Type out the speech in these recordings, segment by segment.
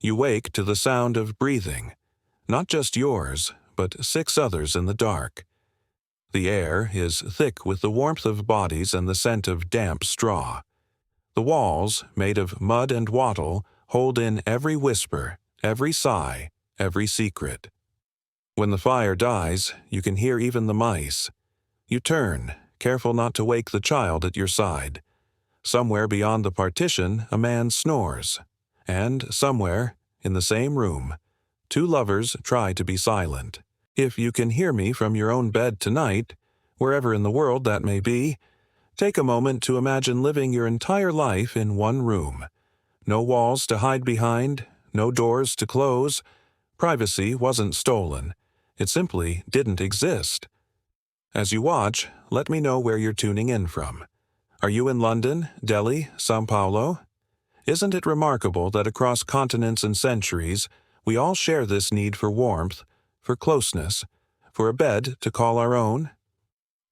You wake to the sound of breathing, not just yours, but 6 others in the dark. The air is thick with the warmth of bodies and the scent of damp straw. The walls, made of mud and wattle, hold in every whisper, every sigh, every secret. When the fire dies, you can hear even the mice. You turn, careful not to wake the child at your side. Somewhere beyond the partition, a man snores. And somewhere, in the same room, 2 lovers try to be silent. If you can hear me from your own bed tonight, wherever in the world that may be, take a moment to imagine living your entire life in one room. No walls to hide behind, no doors to close. Privacy wasn't stolen. It simply didn't exist. As you watch, let me know where you're tuning in from. Are you in London, Delhi, São Paulo? Isn't it remarkable that across continents and centuries, we all share this need for warmth, for closeness, for a bed to call our own?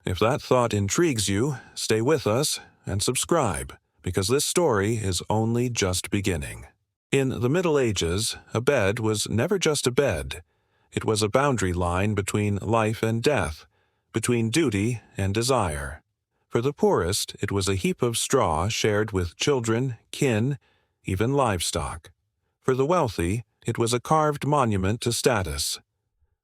If that thought intrigues you, stay with us and subscribe, because this story is only just beginning. In the Middle Ages, a bed was never just a bed. It was a boundary line between life and death, between duty and desire. For the poorest, it was a heap of straw shared with children, kin, even livestock. For the wealthy, it was a carved monument to status,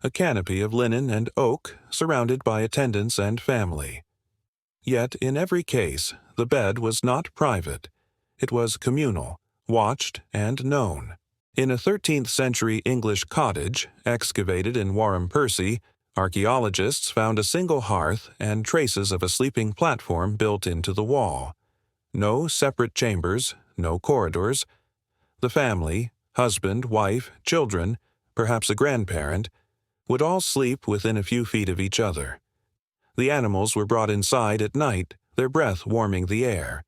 a canopy of linen and oak surrounded by attendants and family. Yet in every case, the bed was not private. It was communal, watched and known. In a 13th-century English cottage, excavated in Warham Percy, archaeologists found a single hearth and traces of a sleeping platform built into the wall. No separate chambers, no corridors. The family, husband, wife, children, perhaps a grandparent, would all sleep within a few feet of each other. The animals were brought inside at night, their breath warming the air.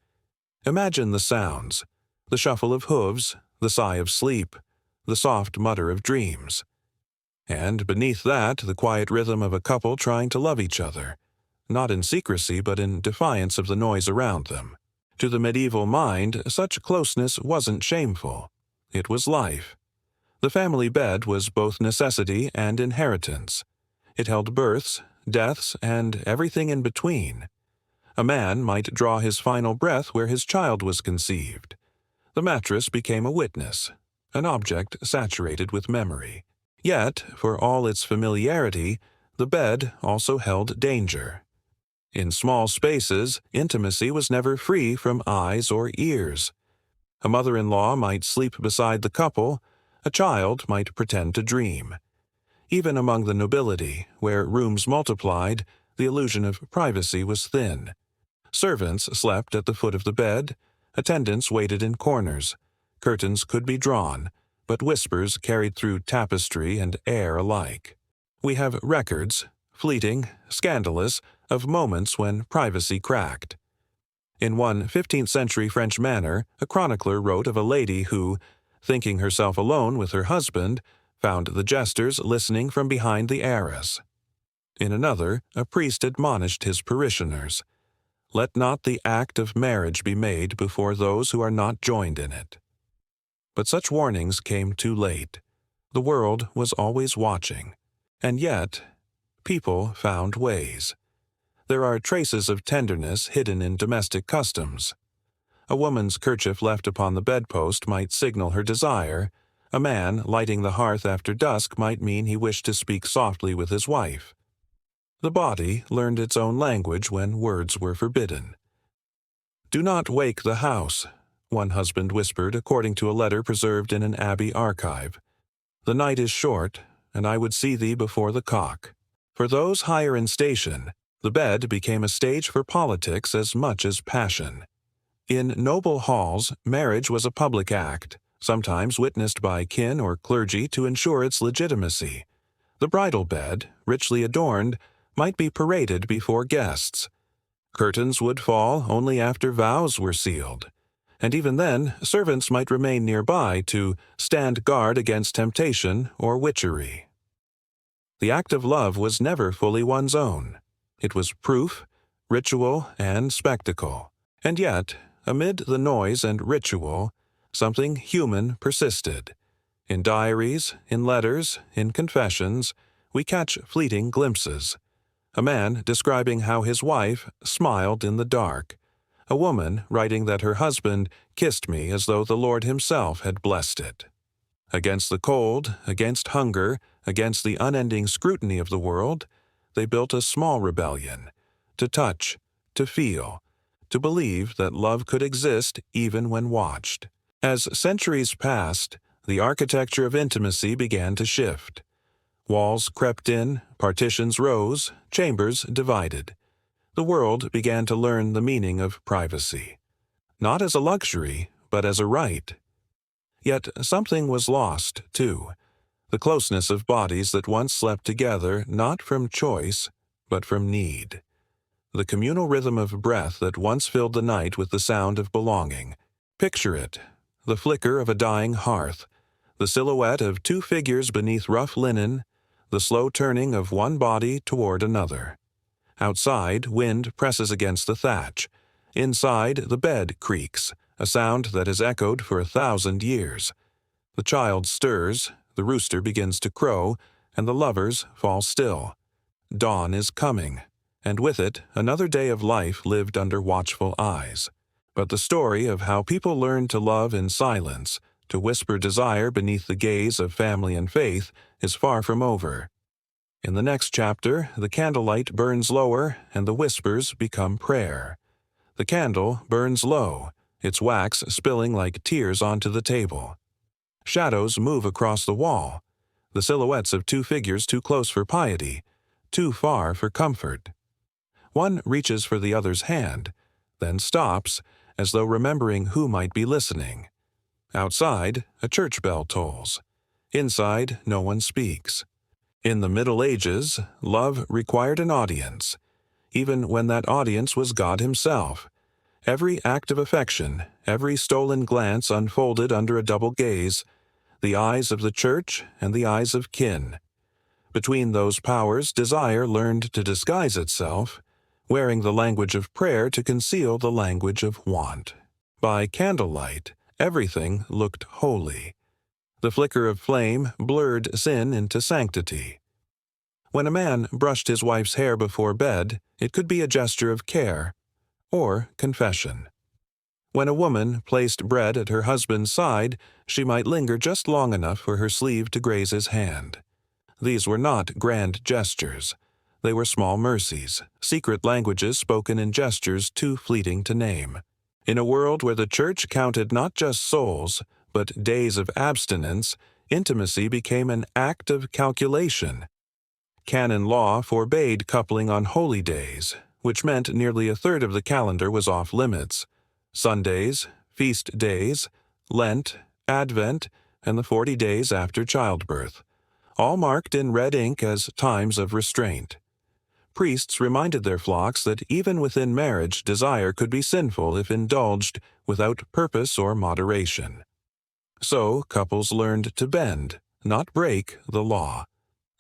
Imagine the sounds, the shuffle of hooves, the sigh of sleep, the soft mutter of dreams. And beneath that, the quiet rhythm of a couple trying to love each other, not in secrecy but in defiance of the noise around them. To the medieval mind, such closeness wasn't shameful. It was life. The family bed was both necessity and inheritance. It held births, deaths, and everything in between. A man might draw his final breath where his child was conceived. The mattress became a witness, an object saturated with memory. Yet, for all its familiarity, the bed also held danger. In small spaces, intimacy was never free from eyes or ears. A mother-in-law might sleep beside the couple, a child might pretend to dream. Even among the nobility, where rooms multiplied, the illusion of privacy was thin. Servants slept at the foot of the bed, attendants waited in corners. Curtains could be drawn, but whispers carried through tapestry and air alike. We have records, fleeting, scandalous, of moments when privacy cracked. In one 15th-century French manor, a chronicler wrote of a lady who, thinking herself alone with her husband, found the jesters listening from behind the arras. In another, a priest admonished his parishioners, "Let not the act of marriage be made before those who are not joined in it." But such warnings came too late. The world was always watching. And yet, people found ways. There are traces of tenderness hidden in domestic customs. A woman's kerchief left upon the bedpost might signal her desire. A man lighting the hearth after dusk might mean he wished to speak softly with his wife. The body learned its own language when words were forbidden. "Do not wake the house," one husband whispered according to a letter preserved in an abbey archive. "The night is short, and I would see thee before the cock." For those higher in station, the bed became a stage for politics as much as passion. In noble halls, marriage was a public act, sometimes witnessed by kin or clergy to ensure its legitimacy. The bridal bed, richly adorned, might be paraded before guests. Curtains would fall only after vows were sealed. And even then, servants might remain nearby to stand guard against temptation or witchery. The act of love was never fully one's own. It was proof, ritual, and spectacle. And yet, amid the noise and ritual, something human persisted. In diaries, in letters, in confessions, we catch fleeting glimpses. A man describing how his wife smiled in the dark. A woman writing that her husband kissed me as though the Lord himself had blessed it. Against the cold, against hunger, against the unending scrutiny of the world, they built a small rebellion, to touch, to feel, to believe that love could exist even when watched. As centuries passed, the architecture of intimacy began to shift. Walls crept in, partitions rose, chambers divided. The world began to learn the meaning of privacy, not as a luxury, but as a right. Yet something was lost, too, the closeness of bodies that once slept together not from choice, but from need. The communal rhythm of breath that once filled the night with the sound of belonging. Picture it, the flicker of a dying hearth, the silhouette of two figures beneath rough linen, the slow turning of one body toward another. Outside, wind presses against the thatch. Inside, the bed creaks, a sound that has echoed for 1,000 years. The child stirs, the rooster begins to crow, and the lovers fall still. Dawn is coming, and with it, another day of life lived under watchful eyes. But the story of how people learned to love in silence, to whisper desire beneath the gaze of family and faith, is far from over. In the next chapter, the candlelight burns lower, and the whispers become prayer. The candle burns low, its wax spilling like tears onto the table. Shadows move across the wall, the silhouettes of two figures too close for piety, too far for comfort. One reaches for the other's hand, then stops, as though remembering who might be listening. Outside, a church bell tolls. Inside, no one speaks. In the Middle Ages, love required an audience, even when that audience was God himself. Every act of affection, every stolen glance unfolded under a double gaze, the eyes of the church and the eyes of kin. Between those powers, desire learned to disguise itself, wearing the language of prayer to conceal the language of want. By candlelight, everything looked holy. The flicker of flame blurred sin into sanctity. When a man brushed his wife's hair before bed, it could be a gesture of care or confession. When a woman placed bread at her husband's side, she might linger just long enough for her sleeve to graze his hand. These were not grand gestures. They were small mercies, secret languages spoken in gestures too fleeting to name. In a world where the church counted not just souls, but days of abstinence, intimacy became an act of calculation. Canon law forbade coupling on holy days, which meant nearly a third of the calendar was off limits. Sundays, feast days, Lent, Advent, and the 40 days after childbirth, all marked in red ink as times of restraint. Priests reminded their flocks that even within marriage, desire could be sinful if indulged without purpose or moderation. So couples learned to bend, not break, the law.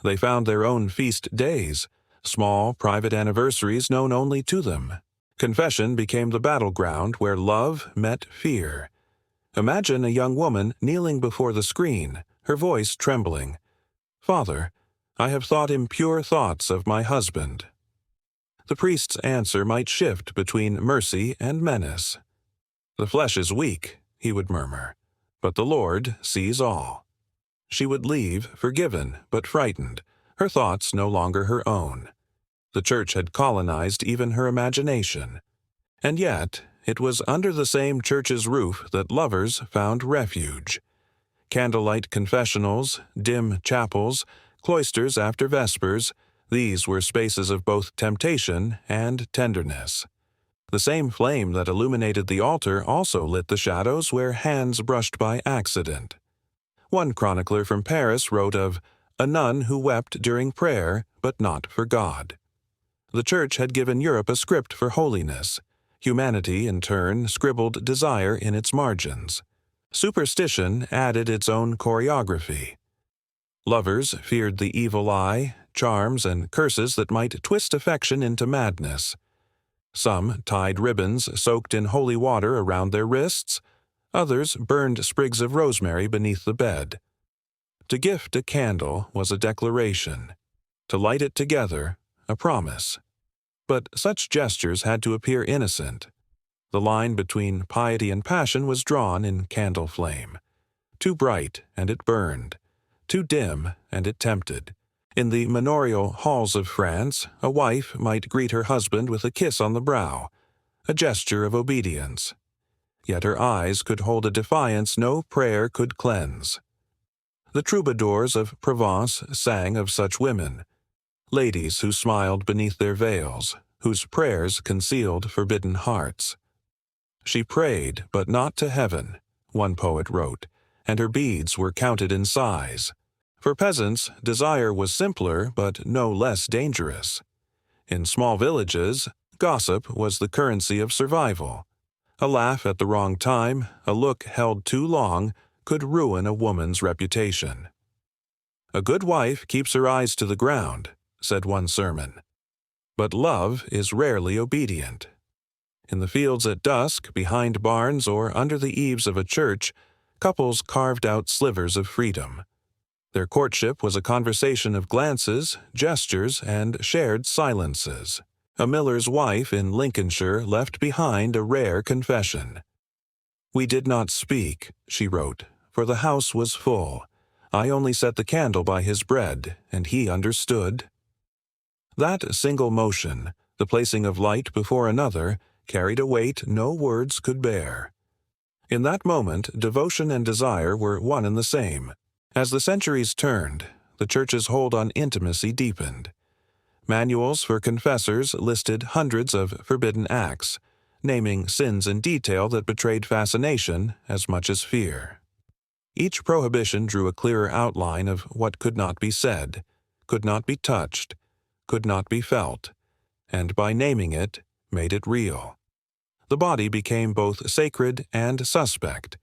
They found their own feast days, small private anniversaries known only to them. Confession became the battleground where love met fear. Imagine a young woman kneeling before the screen, her voice trembling. "Father, I have thought impure thoughts of my husband." The priest's answer might shift between mercy and menace. "The flesh is weak," he would murmur, "but the Lord sees all." She would leave, forgiven but frightened, her thoughts no longer her own. The church had colonized even her imagination. And yet, it was under the same church's roof that lovers found refuge. Candlelight confessionals, dim chapels, cloisters after vespers, these were spaces of both temptation and tenderness. The same flame that illuminated the altar also lit the shadows where hands brushed by accident. One chronicler from Paris wrote of a nun who wept during prayer, but not for God. The Church had given Europe a script for holiness. Humanity, in turn, scribbled desire in its margins. Superstition added its own choreography. Lovers feared the evil eye, charms and curses that might twist affection into madness. Some tied ribbons soaked in holy water around their wrists. Others burned sprigs of rosemary beneath the bed. To gift a candle was a declaration. To light it together, a promise. But such gestures had to appear innocent. The line between piety and passion was drawn in candle flame. Too bright, and it burned. Too dim, and it tempted. In the manorial halls of France, a wife might greet her husband with a kiss on the brow, a gesture of obedience. Yet her eyes could hold a defiance no prayer could cleanse. The troubadours of Provence sang of such women, ladies who smiled beneath their veils, whose prayers concealed forbidden hearts. She prayed, but not to heaven, one poet wrote, and her beads were counted in sighs. For peasants, desire was simpler but no less dangerous. In small villages, gossip was the currency of survival. A laugh at the wrong time, a look held too long, could ruin a woman's reputation. "A good wife keeps her eyes to the ground," said one sermon. But love is rarely obedient. In the fields at dusk, behind barns or under the eaves of a church, couples carved out slivers of freedom. Their courtship was a conversation of glances, gestures, and shared silences. A miller's wife in Lincolnshire left behind a rare confession. "We did not speak," she wrote, "for the house was full. I only set the candle by his bread, and he understood." That single motion, the placing of light before another, carried a weight no words could bear. In that moment, devotion and desire were one and the same. As the centuries turned, the Church's hold on intimacy deepened. Manuals for confessors listed hundreds of forbidden acts, naming sins in detail that betrayed fascination as much as fear. Each prohibition drew a clearer outline of what could not be said, could not be touched, could not be felt, and by naming it, made it real. The body became both sacred and suspect,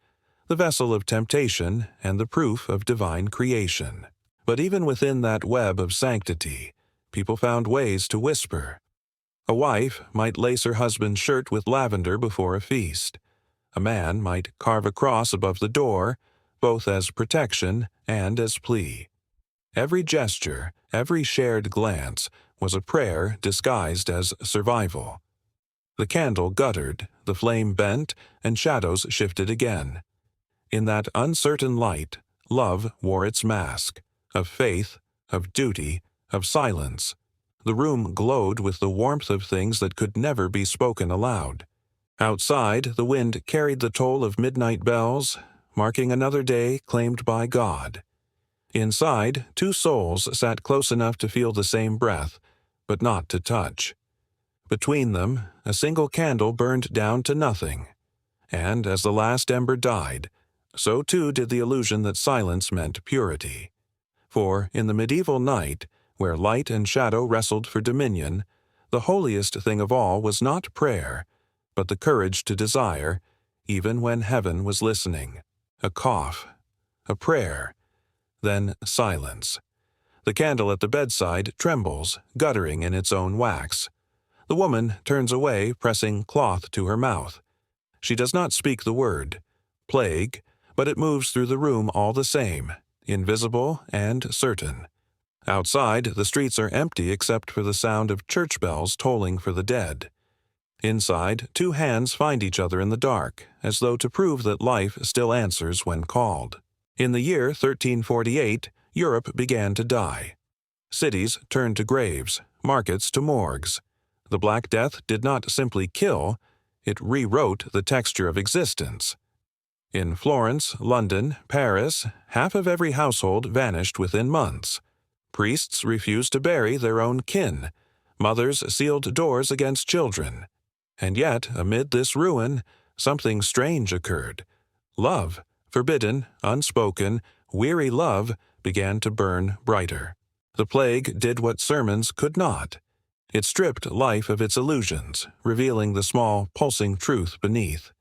the vessel of temptation and the proof of divine creation. But even within that web of sanctity, people found ways to whisper. A wife might lace her husband's shirt with lavender before a feast. A man might carve a cross above the door, both as protection and as plea. Every gesture, every shared glance, was a prayer disguised as survival. The candle guttered, the flame bent, and shadows shifted again. In that uncertain light, love wore its mask, of faith, of duty, of silence. The room glowed with the warmth of things that could never be spoken aloud. Outside, the wind carried the toll of midnight bells, marking another day claimed by God. Inside, two souls sat close enough to feel the same breath, but not to touch. Between them, a single candle burned down to nothing. And as the last ember died, so too did the illusion that silence meant purity. For in the medieval night, where light and shadow wrestled for dominion, the holiest thing of all was not prayer, but the courage to desire, even when heaven was listening. A cough, a prayer, then silence. The candle at the bedside trembles, guttering in its own wax. The woman turns away, pressing cloth to her mouth. She does not speak the word, plague, but it moves through the room all the same, invisible and certain. Outside, the streets are empty except for the sound of church bells tolling for the dead. Inside, two hands find each other in the dark, as though to prove that life still answers when called. In the year 1348, Europe began to die. Cities turned to graves, markets to morgues. The Black Death did not simply kill, it rewrote the texture of existence. In Florence, London, Paris, half of every household vanished within months. Priests refused to bury their own kin. Mothers sealed doors against children. And yet, amid this ruin, something strange occurred. Love, forbidden, unspoken, weary love, began to burn brighter. The plague did what sermons could not. It stripped life of its illusions, revealing the small, pulsing truth beneath.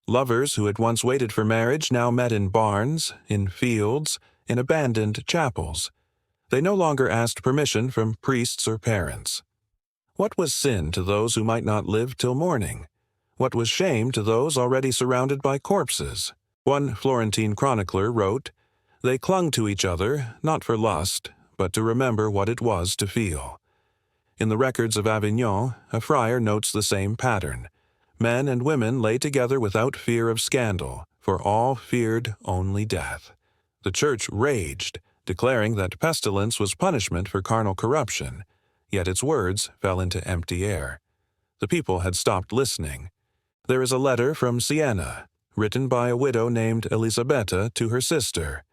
Lovers who had once waited for marriage now met in barns, in fields, in abandoned chapels. They no longer asked permission from priests or parents. What was sin to those who might not live till morning? What was shame to those already surrounded by corpses? One Florentine chronicler wrote, They clung to each other, not for lust, but to remember what it was to feel. In the records of Avignon, a friar notes the same pattern. Men and women lay together without fear of scandal, for all feared only death. The Church raged, declaring that pestilence was punishment for carnal corruption, yet its words fell into empty air. The people had stopped listening. There is a letter from Siena, written by a widow named Elisabetta to her sister.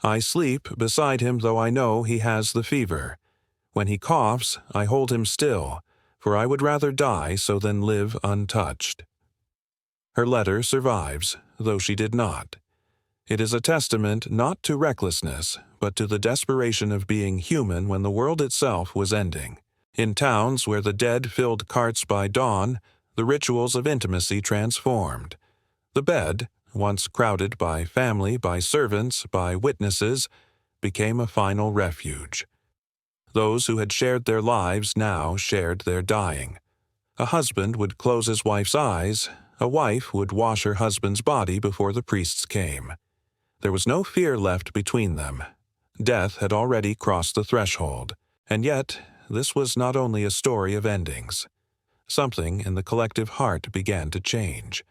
I sleep beside him, though I know he has the fever. When he coughs, I hold him still, for I would rather die so than live untouched. Her letter survives, though she did not. It is a testament not to recklessness, but to the desperation of being human when the world itself was ending. In towns where the dead filled carts by dawn, the rituals of intimacy transformed. The bed, once crowded by family, by servants, by witnesses, became a final refuge. Those who had shared their lives now shared their dying. A husband would close his wife's eyes, a wife would wash her husband's body before the priests came. There was no fear left between them. Death had already crossed the threshold, and yet this was not only a story of endings. Something in the collective heart began to change.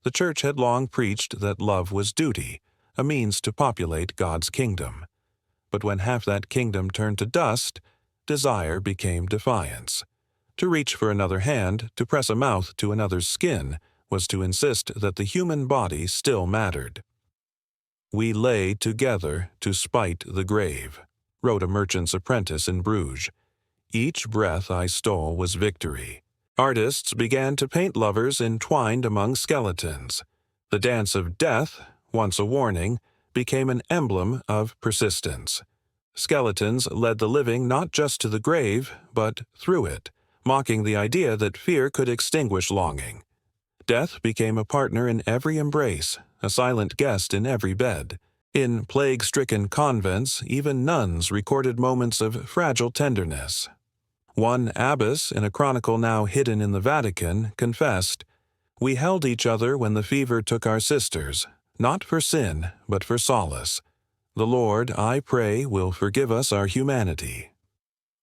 The Church had long preached that love was duty, a means to populate God's kingdom. But when half that kingdom turned to dust, desire became defiance. To reach for another hand, to press a mouth to another's skin, was to insist that the human body still mattered. "We lay together to spite the grave," wrote a merchant's apprentice in Bruges. "Each breath I stole was victory." Artists began to paint lovers entwined among skeletons. The dance of death, once a warning, became an emblem of persistence. Skeletons led the living not just to the grave, but through it, mocking the idea that fear could extinguish longing. Death became a partner in every embrace, a silent guest in every bed. In plague-stricken convents, even nuns recorded moments of fragile tenderness. One abbess, in a chronicle now hidden in the Vatican, confessed, "We held each other when the fever took our sisters, not for sin, but for solace. The Lord, I pray, will forgive us our humanity."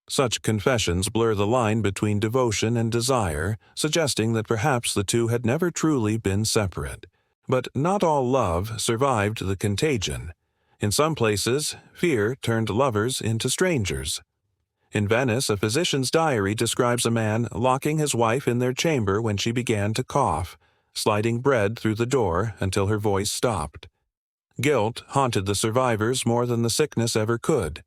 Such confessions blur the line between devotion and desire, suggesting that perhaps the two had never truly been separate. But not all love survived the contagion. In some places, fear turned lovers into strangers. In Venice, a physician's diary describes a man locking his wife in their chamber when she began to cough, sliding bread through the door until her voice stopped. Guilt haunted the survivors more than the sickness ever could.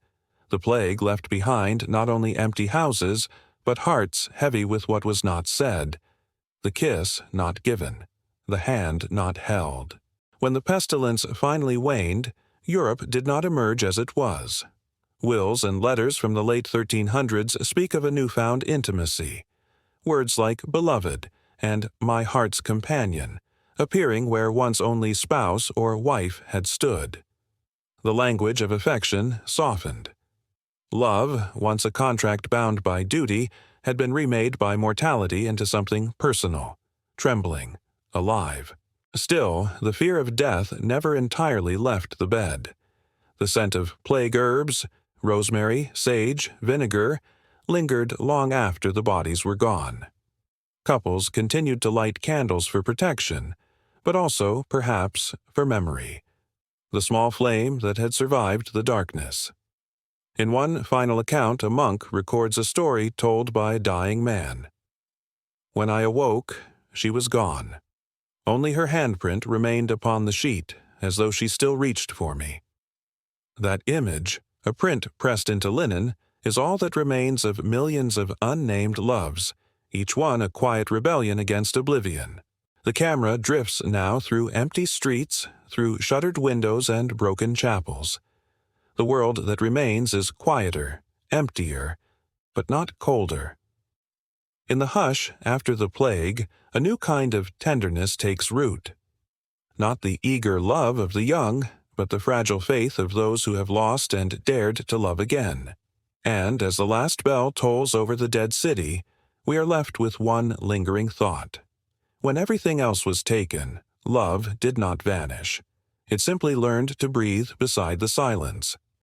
The plague left behind not only empty houses, but hearts heavy with what was not said, the kiss not given, the hand not held. When the pestilence finally waned, Europe did not emerge as it was. Wills and letters from the late 1300s speak of a newfound intimacy. Words like beloved and my heart's companion, appearing where once only spouse or wife had stood. The language of affection softened. Love, once a contract bound by duty, had been remade by mortality into something personal, trembling, alive. Still, the fear of death never entirely left the bed. The scent of plague herbs, rosemary, sage, vinegar, lingered long after the bodies were gone. Couples continued to light candles for protection, but also, perhaps, for memory, the small flame that had survived the darkness. In one final account, a monk records a story told by a dying man. "When I awoke, she was gone. Only her handprint remained upon the sheet, as though she still reached for me." That image, a print pressed into linen, is all that remains of millions of unnamed loves, each one a quiet rebellion against oblivion. The camera drifts now through empty streets, through shuttered windows and broken chapels. The world that remains is quieter, emptier, but not colder. In the hush after the plague, a new kind of tenderness takes root. Not the eager love of the young, but the fragile faith of those who have lost and dared to love again. And as the last bell tolls over the dead city, we are left with one lingering thought. When everything else was taken, love did not vanish. It simply learned to breathe beside the silence.